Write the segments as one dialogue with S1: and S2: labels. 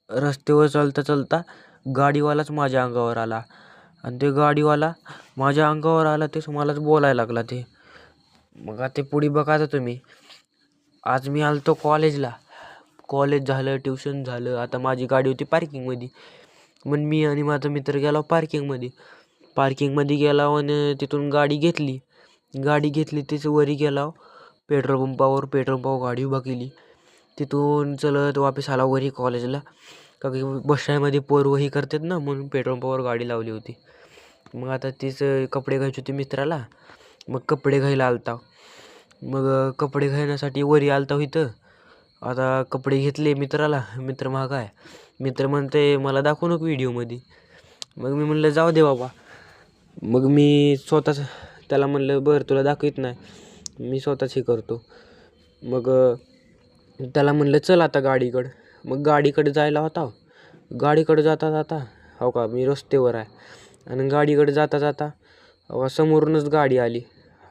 S1: रस्त्यावर चालता चालता गाडीवालाच माझ्या अंगावर आला आणि ते गाडीवाला माझ्या अंगावर आला ते मलाच बोलायला लागला ते. मग आता ते पुढे बघा तुम्ही. आज मी आलतो कॉलेजला. कॉलेज झालं, ट्युशन झालं. आता माझी गाडी होती पार्किंगमध्ये. मग मी आणि माझा मित्र गेलो पार्किंगमध्ये. पार्किंगमध्ये गेला आणि तिथून गाडी घेतली तीच वरी गेला पेट्रोल पंपावर गाडी उभा केली. तिथून चलत वापस आला वरी कॉलेजला. का की बसमध्ये वही करतात ना, म्हणून पेट्रोल पंपावर गाडी लावली होती. मग आता तीच कपडे घ्यायचे होते मित्राला. मग कपडे घ्यायला आलता. मग कपडे घेण्यासाठी वरी आलता इथं. आता कपडे घेतले मित्राला. मित्र महाग आहे. मित्र म्हणते मला दाखवू नको व्हिडिओमध्ये. मग मी म्हणलं जाऊ दे बाबा. मग मी स्वतःच त्याला म्हणलं बरं तुला दाखवित नाही, मी स्वतःच हे करतो. मग त्याला म्हणलं चल आता गाडीकडं. मग गाडीकडे जायला होता. गाडीकडे जाता जाता हो का मी रस्त्यावर आहे आणि गाडीकडे जाता जाता हो का समोरूनच गाडी आली.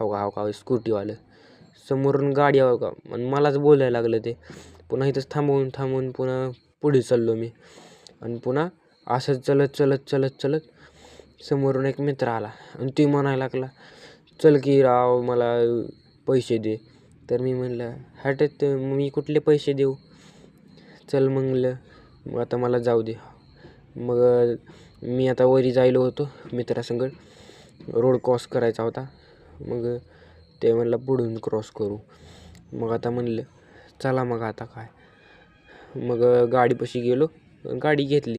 S1: हो का स्कूटीवालं समोरून गाडी हो का आणि मलाच बोलायला लागलं ते. पुन्हा इथंच थांबवून पुन्हा पुढे चाललो मी. आणि पुन्हा असंच चलत समोरून एक मित्र आला आणि ती म्हणायला लागला चल की राव मला पैसे दे. तर मी म्हणलं हटत मी कुठले पैसे देऊ, चल म्हणलं. मग आता मला जाऊ दे. मग मी आता वरी जायलो होतो मित्रासंगत. रोड क्रॉस करायचा होता. मग ते म्हणलं पुढून क्रॉस करू. मग आता म्हणलं चला मग आता काय. मग गाडीपाशी गेलो, गाडी घेतली.